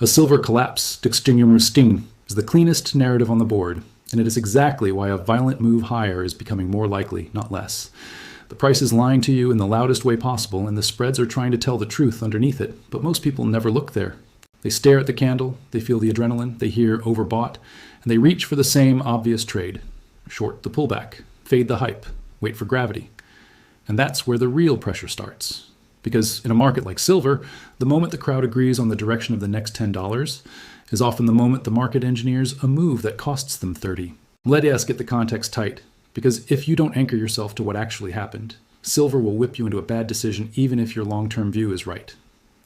A silver collapse, Sting, is the cleanest narrative on the board, and it is exactly why a violent move higher is becoming more likely, not less. The price is lying to you in the loudest way possible, and the spreads are trying to tell the truth underneath it, but most people never look there. They stare at the candle, they feel the adrenaline, they hear overbought, and they reach for the same obvious trade. Short the pullback, fade the hype, wait for gravity. And that's where the real pressure starts. Because in a market like silver, the moment the crowd agrees on the direction of the next $10 is often the moment the market engineers a move that costs them 30. Let us get the context tight, because if you don't anchor yourself to what actually happened, silver will whip you into a bad decision even if your long-term view is right.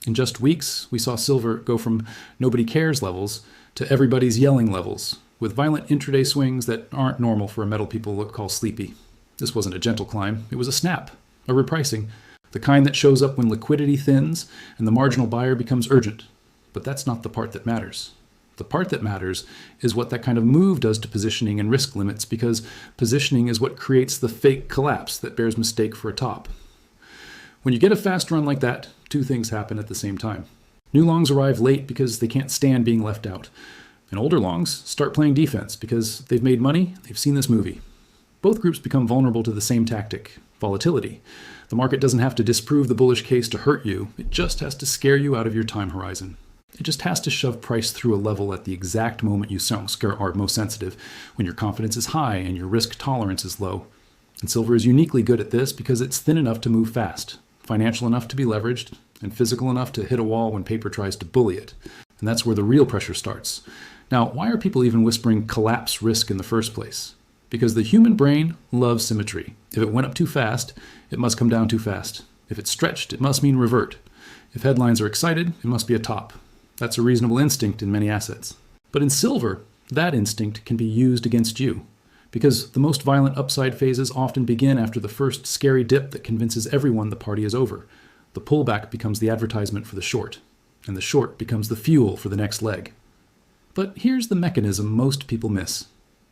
In just weeks, we saw silver go from nobody cares levels to everybody's yelling levels, with violent intraday swings that aren't normal for a metal people call sleepy. This wasn't a gentle climb, it was a snap, a repricing, the kind that shows up when liquidity thins and the marginal buyer becomes urgent. But that's not the part that matters. The part that matters is what that kind of move does to positioning and risk limits, because positioning is what creates the fake collapse that bears mistake for a top. When you get a fast run like that, two things happen at the same time. New longs arrive late because they can't stand being left out. And older longs start playing defense because they've made money, they've seen this movie. Both groups become vulnerable to the same tactic, volatility. The market doesn't have to disprove the bullish case to hurt you, it just has to scare you out of your time horizon. It just has to shove price through a level at the exact moment you are most sensitive, when your confidence is high and your risk tolerance is low. And silver is uniquely good at this because it's thin enough to move fast, financial enough to be leveraged, and physical enough to hit a wall when paper tries to bully it. And that's where the real pressure starts. Now, why are people even whispering collapse risk in the first place? Because the human brain loves symmetry. If it went up too fast, it must come down too fast. If it's stretched, it must mean revert. If headlines are excited, it must be a top. That's a reasonable instinct in many assets. But in silver, that instinct can be used against you, because the most violent upside phases often begin after the first scary dip that convinces everyone the party is over. The pullback becomes the advertisement for the short, and the short becomes the fuel for the next leg. But here's the mechanism most people miss.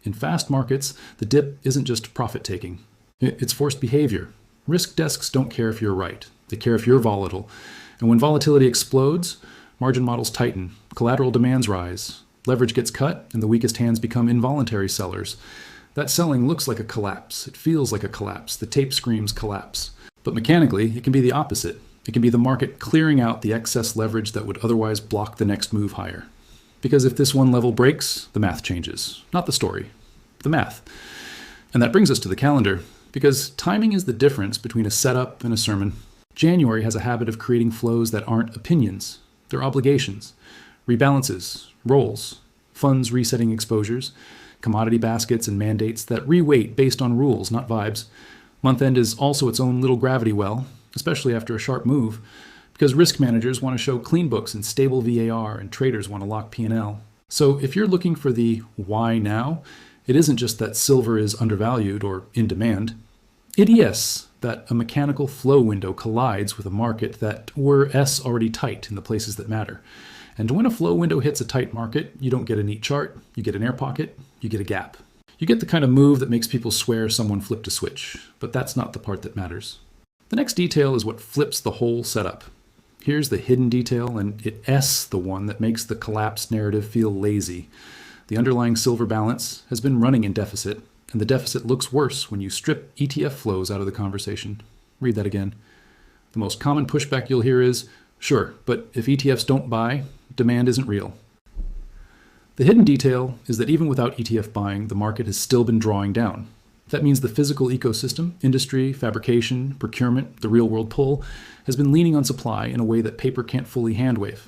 In fast markets, the dip isn't just profit-taking. It's forced behavior. Risk desks don't care if you're right. They care if you're volatile. And when volatility explodes, margin models tighten, collateral demands rise, leverage gets cut, and the weakest hands become involuntary sellers. That selling looks like a collapse. It feels like a collapse. The tape screams collapse. But mechanically, it can be the opposite. It can be the market clearing out the excess leverage that would otherwise block the next move higher. Because if this one level breaks, the math changes. Not the story, the math. And that brings us to the calendar, because timing is the difference between a setup and a sermon. January has a habit of creating flows that aren't opinions. They're obligations, rebalances, rolls, funds resetting exposures, commodity baskets and mandates that reweight based on rules, not vibes. Month end is also its own little gravity well, especially after a sharp move, because risk managers want to show clean books and stable VAR, and traders want to lock P&L. So if you're looking for the why now, it isn't just that silver is undervalued or in demand. It is that a mechanical flow window collides with a market that were already tight in the places that matter. And when a flow window hits a tight market, you don't get a neat chart, you get an air pocket, you get a gap. You get the kind of move that makes people swear someone flipped a switch, but that's not the part that matters. The next detail is what flips the whole setup. Here's the hidden detail, and it's the one that makes the collapse narrative feel lazy. The underlying silver balance has been running in deficit, and the deficit looks worse when you strip ETF flows out of the conversation. Read that again. The most common pushback you'll hear is, sure, but if ETFs don't buy, demand isn't real. The hidden detail is that even without ETF buying, the market has still been drawing down. That means the physical ecosystem, industry, fabrication, procurement, the real-world pull, has been leaning on supply in a way that paper can't fully handwave.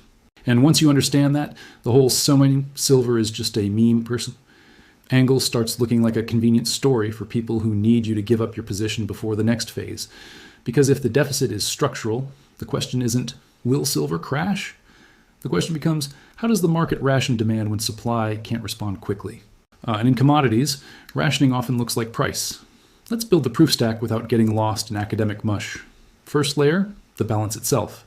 And once you understand that, the whole "so silver is just a meme" angle starts looking like a convenient story for people who need you to give up your position before the next phase. Because if the deficit is structural, the question isn't, will silver crash? The question becomes, how does the market ration demand when supply can't respond quickly? And in commodities, rationing often looks like price. Let's build the proof stack without getting lost in academic mush. First layer, the balance itself.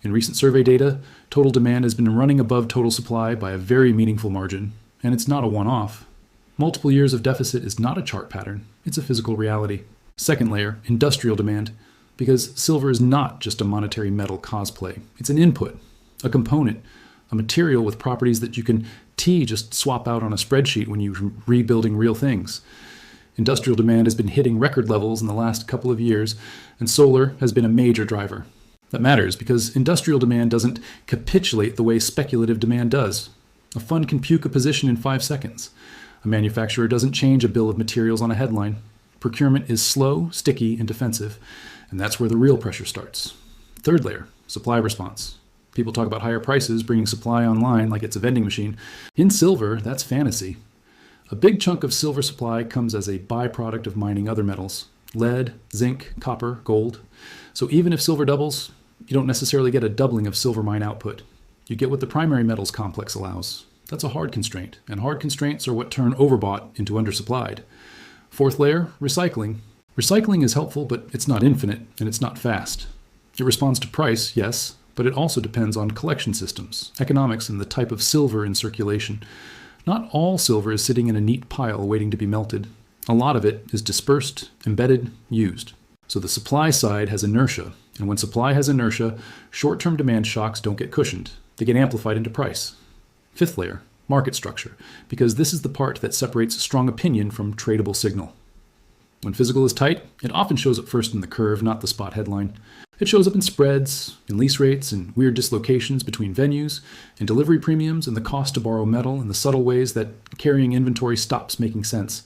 In recent survey data, total demand has been running above total supply by a very meaningful margin, and it's not a one-off. Multiple years of deficit is not a chart pattern, it's a physical reality. Second layer, industrial demand, because silver is not just a monetary metal cosplay. It's an input, a component, a material with properties that you can just swap out on a spreadsheet when you're rebuilding real things. Industrial demand has been hitting record levels in the last couple of years, and solar has been a major driver. That matters because industrial demand doesn't capitulate the way speculative demand does. A fund can puke a position in 5 seconds. A manufacturer doesn't change a bill of materials on a headline. Procurement is slow, sticky, and defensive, and that's where the real pressure starts. Third layer, supply response. People talk about higher prices bringing supply online like it's a vending machine. In silver, that's fantasy. A big chunk of silver supply comes as a byproduct of mining other metals: lead, zinc, copper, gold. So even if silver doubles, you don't necessarily get a doubling of silver mine output. You get what the primary metals complex allows. That's a hard constraint, and hard constraints are what turn overbought into undersupplied. Fourth layer, recycling. Recycling is helpful, but it's not infinite, and it's not fast. It responds to price, yes, but it also depends on collection systems, economics, and the type of silver in circulation. Not all silver is sitting in a neat pile waiting to be melted. A lot of it is dispersed, embedded, used. So the supply side has inertia, and when supply has inertia, short-term demand shocks don't get cushioned. They get amplified into price. Fifth layer, market structure, because this is the part that separates strong opinion from tradable signal. When physical is tight, it often shows up first in the curve, not the spot headline. It shows up in spreads, in lease rates, in weird dislocations between venues, in delivery premiums, and the cost to borrow metal, in the subtle ways that carrying inventory stops making sense.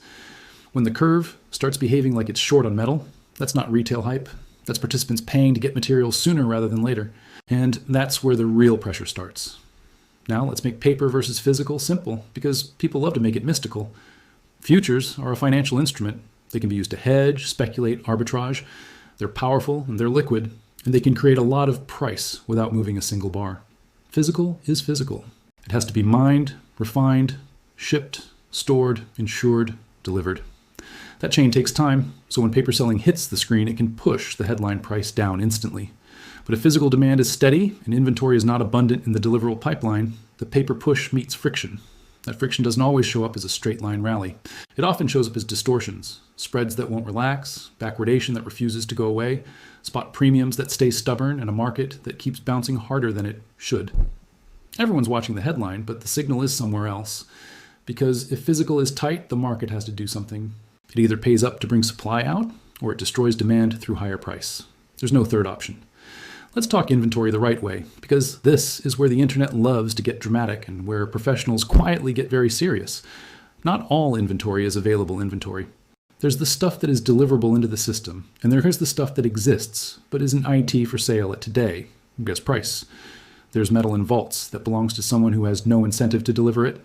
When the curve starts behaving like it's short on metal, that's not retail hype. That's participants paying to get materials sooner rather than later. And that's where the real pressure starts. Now let's make paper versus physical simple, because people love to make it mystical. Futures are a financial instrument. They can be used to hedge, speculate, arbitrage. They're powerful and they're liquid, and they can create a lot of price without moving a single bar. Physical is physical. It has to be mined, refined, shipped, stored, insured, delivered. That chain takes time, so when paper selling hits the screen, it can push the headline price down instantly. But if physical demand is steady and inventory is not abundant in the deliverable pipeline, the paper push meets friction. That friction doesn't always show up as a straight line rally. It often shows up as distortions, spreads that won't relax, backwardation that refuses to go away, spot premiums that stay stubborn, and a market that keeps bouncing harder than it should. Everyone's watching the headline, but the signal is somewhere else. Because if physical is tight, the market has to do something. It either pays up to bring supply out, or it destroys demand through higher price. There's no third option. Let's talk inventory the right way, because this is where the internet loves to get dramatic and where professionals quietly get very serious. Not all inventory is available inventory. There's the stuff that is deliverable into the system, and there's the stuff that exists, but isn't IT for sale at today. Guess price. There's metal in vaults that belongs to someone who has no incentive to deliver it.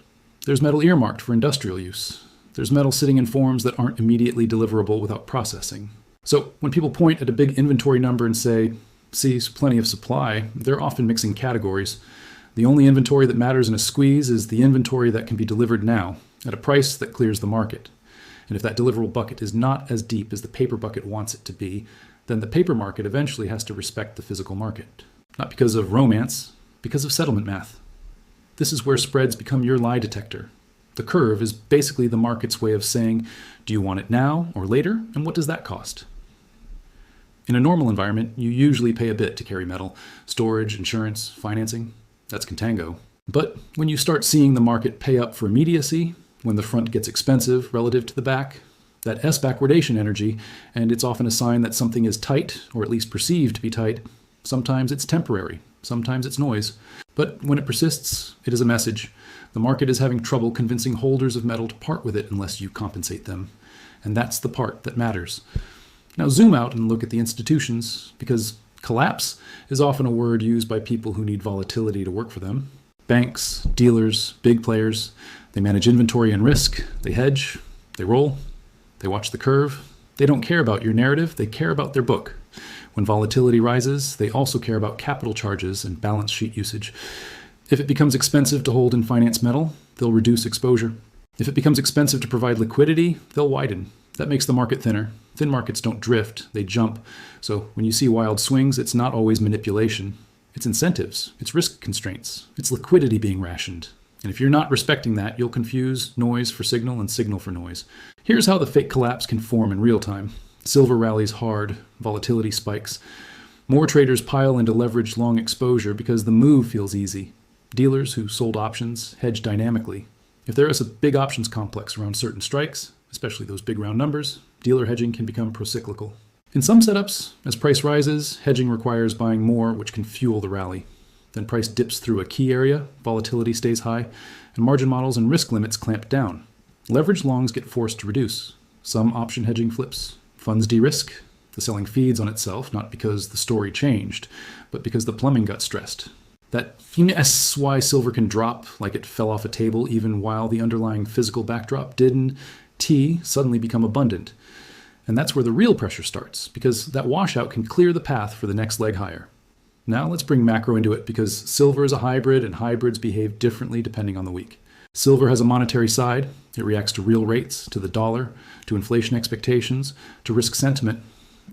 There's metal earmarked for industrial use. There's metal sitting in forms that aren't immediately deliverable without processing. So when people point at a big inventory number and say, "See, plenty of supply," they're often mixing categories. The only inventory that matters in a squeeze is the inventory that can be delivered now, at a price that clears the market. And if that deliverable bucket is not as deep as the paper bucket wants it to be, then the paper market eventually has to respect the physical market. Not because of romance, because of settlement math. This is where spreads become your lie detector. The curve is basically the market's way of saying, do you want it now or later, and what does that cost? In a normal environment, you usually pay a bit to carry metal: storage, insurance, financing. That's contango. But when you start seeing the market pay up for immediacy, when the front gets expensive relative to the back, that S backwardation energy, and it's often a sign that something is tight, or at least perceived to be tight. Sometimes it's temporary, sometimes it's noise. But when it persists, it is a message. The market is having trouble convincing holders of metal to part with it unless you compensate them. And that's the part that matters. Now zoom out and look at the institutions, because collapse is often a word used by people who need volatility to work for them. Banks, dealers, big players, they manage inventory and risk, they hedge, they roll, they watch the curve. They don't care about your narrative, they care about their book. When volatility rises, they also care about capital charges and balance sheet usage. If it becomes expensive to hold and finance metal, they'll reduce exposure. If it becomes expensive to provide liquidity, they'll widen. That makes the market thinner. Thin markets don't drift, they jump. So when you see wild swings, it's not always manipulation. It's incentives, it's risk constraints, it's liquidity being rationed. And if you're not respecting that, you'll confuse noise for signal and signal for noise. Here's how the fake collapse can form in real time. Silver rallies hard, volatility spikes. More traders pile into leveraged long exposure because the move feels easy. Dealers who sold options hedge dynamically. If there is a big options complex around certain strikes, especially those big round numbers, dealer hedging can become procyclical. In some setups, as price rises, hedging requires buying more, which can fuel the rally. Then price dips through a key area, volatility stays high, and margin models and risk limits clamp down. Leveraged longs get forced to reduce. Some option hedging flips. Funds de-risk. The selling feeds on itself, not because the story changed, but because the plumbing got stressed. That's why silver can drop like it fell off a table even while the underlying physical backdrop did, and tea suddenly become abundant. And that's where the real pressure starts, because that washout can clear the path for the next leg higher. Now let's bring macro into it, because silver is a hybrid and hybrids behave differently depending on the week. Silver has a monetary side. It reacts to real rates, to the dollar, to inflation expectations, to risk sentiment.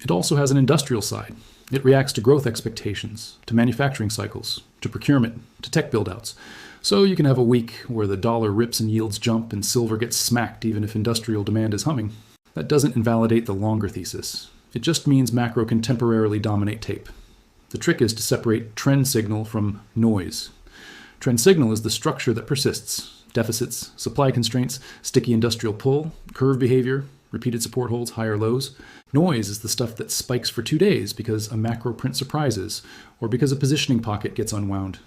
It also has an industrial side. It reacts to growth expectations, to manufacturing cycles, to procurement, to tech buildouts. So you can have a week where the dollar rips and yields jump and silver gets smacked even if industrial demand is humming. That doesn't invalidate the longer thesis. It just means macro can temporarily dominate tape. The trick is to separate trend signal from noise. Trend signal is the structure that persists. Deficits, supply constraints, sticky industrial pull, curve behavior, repeated support holds, higher lows. Noise is the stuff that spikes for 2 days because a macro print surprises or because a positioning pocket gets unwound.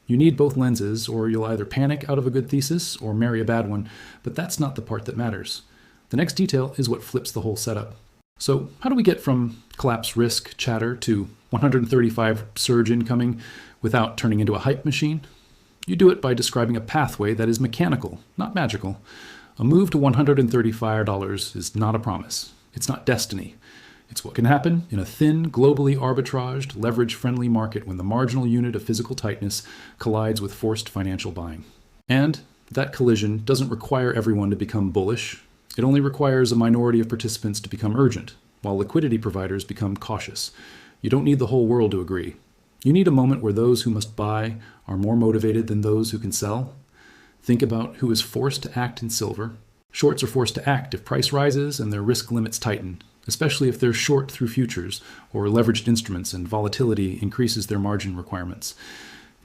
You need both lenses, or you'll either panic out of a good thesis or marry a bad one, but that's not the part that matters. The next detail is what flips the whole setup. So how do we get from collapse risk chatter to 135 surge incoming without turning into a hype machine? You do it by describing a pathway that is mechanical, not magical. A move to $135 is not a promise. It's not destiny. It's what can happen in a thin, globally arbitraged, leverage-friendly market when the marginal unit of physical tightness collides with forced financial buying. And that collision doesn't require everyone to become bullish. It only requires a minority of participants to become urgent, while liquidity providers become cautious. You don't need the whole world to agree. You need a moment where those who must buy are more motivated than those who can sell. Think about who is forced to act in silver. Shorts are forced to act if price rises and their risk limits tighten, especially if they're short through futures or leveraged instruments and volatility increases their margin requirements.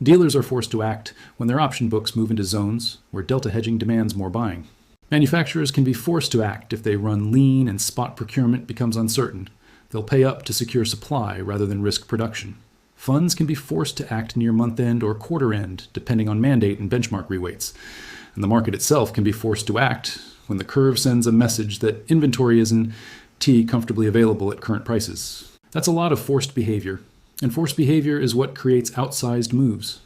Dealers are forced to act when their option books move into zones where delta hedging demands more buying. Manufacturers can be forced to act if they run lean and spot procurement becomes uncertain. They'll pay up to secure supply rather than risk production. Funds can be forced to act near month-end or quarter-end, depending on mandate and benchmark reweights. And the market itself can be forced to act when the curve sends a message that inventory is in T comfortably available at current prices. That's a lot of forced behavior. And forced behavior is what creates outsized moves.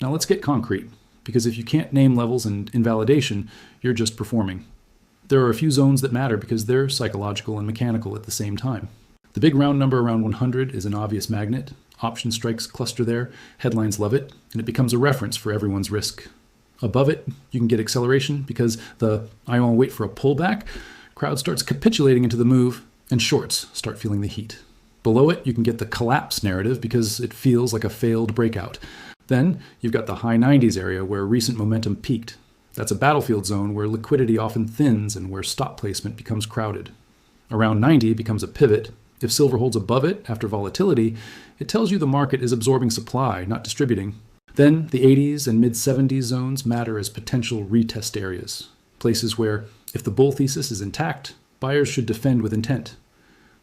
Now let's get concrete, because if you can't name levels and invalidation, you're just performing. There are a few zones that matter because they're psychological and mechanical at the same time. The big round number around 100 is an obvious magnet. Option strikes cluster there, headlines love it, and it becomes a reference for everyone's risk. Above it, you can get acceleration because the "I won't wait for a pullback" crowd starts capitulating into the move, and shorts start feeling the heat. Below it, you can get the collapse narrative because it feels like a failed breakout. Then you've got the high 90s area where recent momentum peaked. That's a battlefield zone where liquidity often thins and where stop placement becomes crowded. Around 90 becomes a pivot. If silver holds above it after volatility, it tells you the market is absorbing supply, not distributing. Then the 80s and mid-70s zones matter as potential retest areas, places where, if the bull thesis is intact, buyers should defend with intent.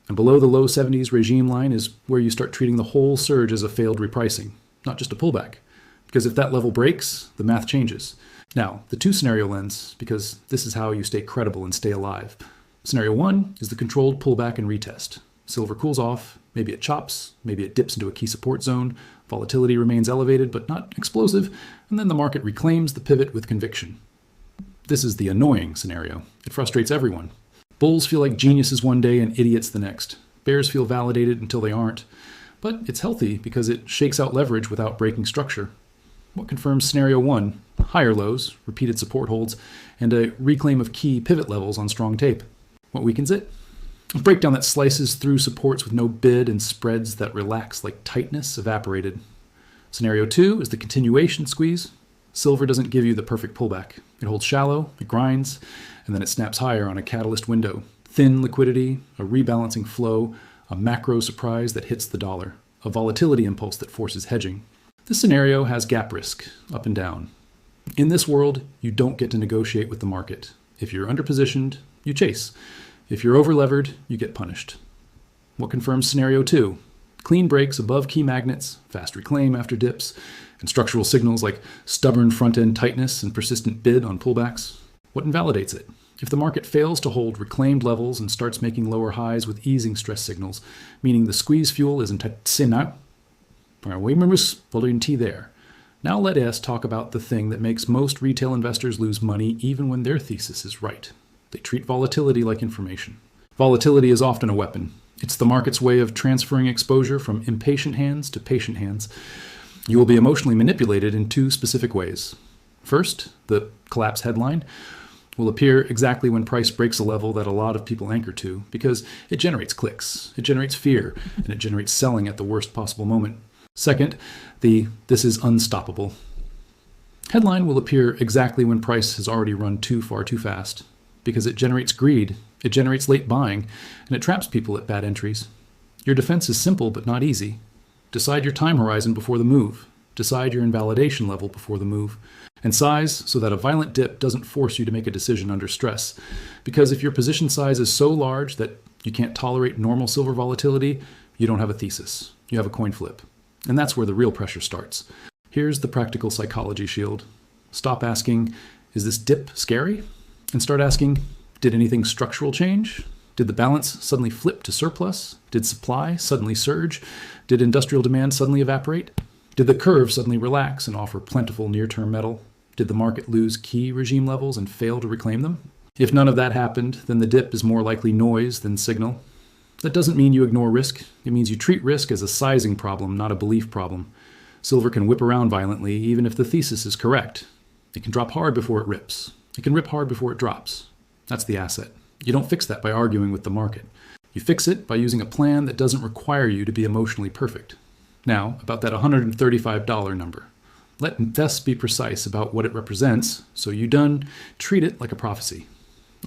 And below the low 70s regime line is where you start treating the whole surge as a failed repricing, not just a pullback. Because if that level breaks, the math changes. Now, the two-scenario lens, because this is how you stay credible and stay alive. Scenario 1 is the controlled pullback and retest. Silver cools off, maybe it chops, maybe it dips into a key support zone, volatility remains elevated but not explosive, and then the market reclaims the pivot with conviction. This is the annoying scenario. It frustrates everyone. Bulls feel like geniuses one day and idiots the next. Bears feel validated until they aren't. But it's healthy because it shakes out leverage without breaking structure. What confirms scenario 1? Higher lows, repeated support holds, and a reclaim of key pivot levels on strong tape. What weakens it? A breakdown that slices through supports with no bid and spreads that relax like tightness evaporated. Scenario 2 is the continuation squeeze. Silver doesn't give you the perfect pullback. It holds shallow, it grinds, and then it snaps higher on a catalyst window. Thin liquidity, a rebalancing flow, a macro surprise that hits the dollar, a volatility impulse that forces hedging. This scenario has gap risk, up and down. In this world, you don't get to negotiate with the market. If you're underpositioned, you chase. If you're overlevered, you get punished. What confirms scenario 2? Clean breaks above key magnets, fast reclaim after dips, and structural signals like stubborn front-end tightness and persistent bid on pullbacks. What invalidates it? If the market fails to hold reclaimed levels and starts making lower highs with easing stress signals, meaning the squeeze fuel isn't now, volatility there. Now let us talk about the thing that makes most retail investors lose money even when their thesis is right. They treat volatility like information. Volatility is often a weapon. It's the market's way of transferring exposure from impatient hands to patient hands. You will be emotionally manipulated in 2 specific ways. First, the collapse headline will appear exactly when price breaks a level that a lot of people anchor to because it generates clicks, it generates fear, and it generates selling at the worst possible moment. Second, the "this is unstoppable" headline will appear exactly when price has already run too far too fast because it generates greed, it generates late buying, and it traps people at bad entries. Your defense is simple but not easy. Decide your time horizon before the move. Decide your invalidation level before the move. And size so that a violent dip doesn't force you to make a decision under stress. Because if your position size is so large that you can't tolerate normal silver volatility, you don't have a thesis. You have a coin flip. And that's where the real pressure starts. Here's the practical psychology shield. Stop asking, is this dip scary? And start asking, did anything structural change? Did the balance suddenly flip to surplus? Did supply suddenly surge? Did industrial demand suddenly evaporate? Did the curve suddenly relax and offer plentiful near-term metal? Did the market lose key regime levels and fail to reclaim them? If none of that happened, then the dip is more likely noise than signal. That doesn't mean you ignore risk. It means you treat risk as a sizing problem, not a belief problem. Silver can whip around violently even if the thesis is correct. It can drop hard before it rips. It can rip hard before it drops. That's the asset. You don't fix that by arguing with the market. You fix it by using a plan that doesn't require you to be emotionally perfect. Now, about that $135 number. Let investors be precise about what it represents, so you don't treat it like a prophecy.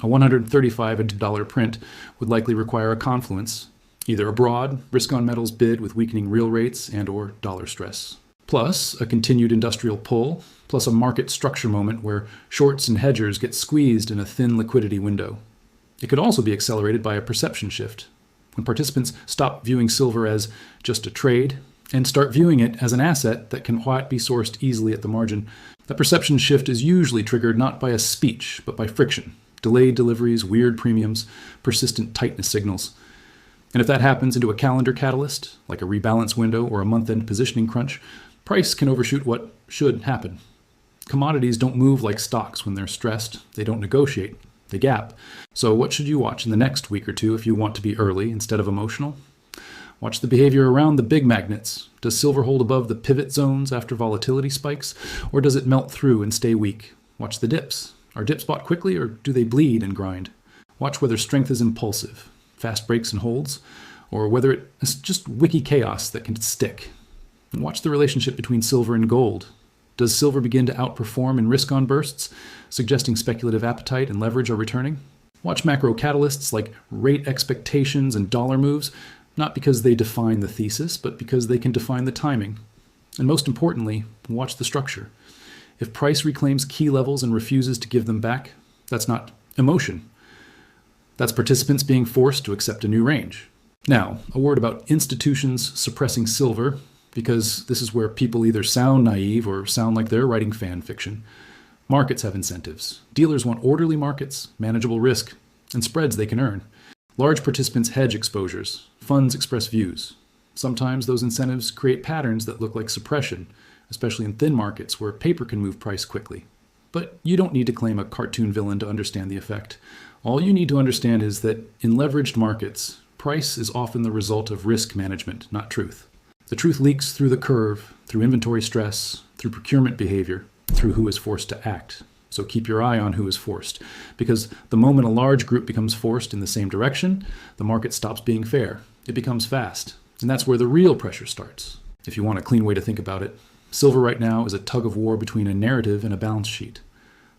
A $135 print would likely require a confluence, either a broad risk-on-metals bid with weakening real rates and or dollar stress, plus a continued industrial pull, plus a market structure moment where shorts and hedgers get squeezed in a thin liquidity window. It could also be accelerated by a perception shift, when participants stop viewing silver as just a trade and start viewing it as an asset that can be sourced easily at the margin. The perception shift is usually triggered not by a speech, but by friction. Delayed deliveries, weird premiums, persistent tightness signals. And if that happens into a calendar catalyst, like a rebalance window or a month-end positioning crunch, price can overshoot what should happen. Commodities don't move like stocks when they're stressed. They don't negotiate. They gap. So what should you watch in the next week or 2 if you want to be early instead of emotional? Watch the behavior around the big magnets. Does silver hold above the pivot zones after volatility spikes, or does it melt through and stay weak? Watch the dips. Are dips bought quickly, or do they bleed and grind? Watch whether strength is impulsive, fast breaks and holds, or whether it is just wiki chaos that can stick. And watch the relationship between silver and gold. Does silver begin to outperform in risk-on bursts, suggesting speculative appetite and leverage are returning? Watch macro catalysts like rate expectations and dollar moves, not because they define the thesis, but because they can define the timing. And most importantly, watch the structure. If price reclaims key levels and refuses to give them back, that's not emotion. That's participants being forced to accept a new range. Now, a word about institutions suppressing silver, because this is where people either sound naive or sound like they're writing fan fiction. Markets have incentives. Dealers want orderly markets, manageable risk, and spreads they can earn. Large participants hedge exposures. Funds express views. Sometimes those incentives create patterns that look like suppression, especially in thin markets where paper can move price quickly. But you don't need to claim a cartoon villain to understand the effect. All you need to understand is that in leveraged markets, price is often the result of risk management, not truth. The truth leaks through the curve, through inventory stress, through procurement behavior, through who is forced to act. So keep your eye on who is forced, because the moment a large group becomes forced in the same direction, the market stops being fair. It becomes fast, and that's where the real pressure starts. If you want a clean way to think about it, silver right now is a tug of war between a narrative and a balance sheet.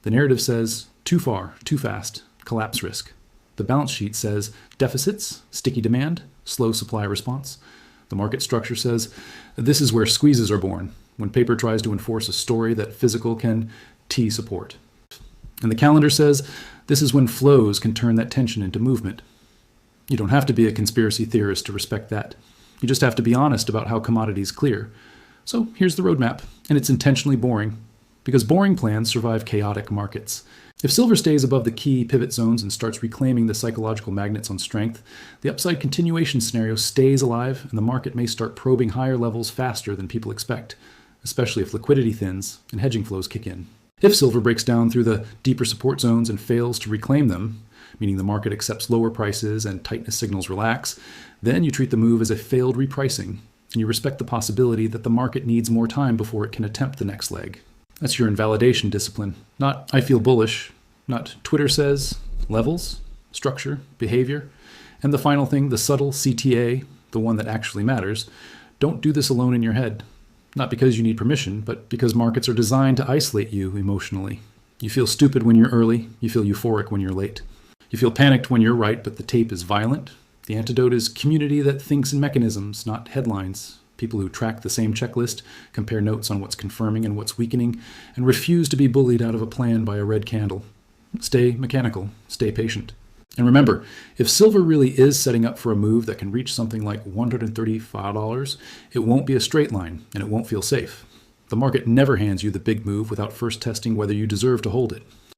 The narrative says, too far, too fast, collapse risk. The balance sheet says, deficits, sticky demand, slow supply response. The market structure says, this is where squeezes are born. when paper tries to enforce a story that physical can T-support. And the calendar says this is when flows can turn that tension into movement. You don't have to be a conspiracy theorist to respect that. You just have to be honest about how commodities clear. So here's the roadmap, and it's intentionally boring, because boring plans survive chaotic markets. If silver stays above the key pivot zones and starts reclaiming the psychological magnets on strength, the upside continuation scenario stays alive, and the market may start probing higher levels faster than people expect, especially if liquidity thins and hedging flows kick in. If silver breaks down through the deeper support zones and fails to reclaim them, meaning the market accepts lower prices and tightness signals relax, then you treat the move as a failed repricing, and you respect the possibility that the market needs more time before it can attempt the next leg. That's your invalidation discipline. Not I feel bullish, not Twitter says, levels, structure, behavior. And the final thing, the subtle CTA, the one that actually matters. Don't do this alone in your head. Not because you need permission, but because markets are designed to isolate you emotionally. You feel stupid when you're early, you feel euphoric when you're late. You feel panicked when you're right, but the tape is violent. The antidote is community that thinks in mechanisms, not headlines. People who track the same checklist, compare notes on what's confirming and what's weakening, and refuse to be bullied out of a plan by a red candle. Stay mechanical, stay patient. And remember, if silver really is setting up for a move that can reach something like $135, it won't be a straight line, and it won't feel safe. The market never hands you the big move without first testing whether you deserve to hold it.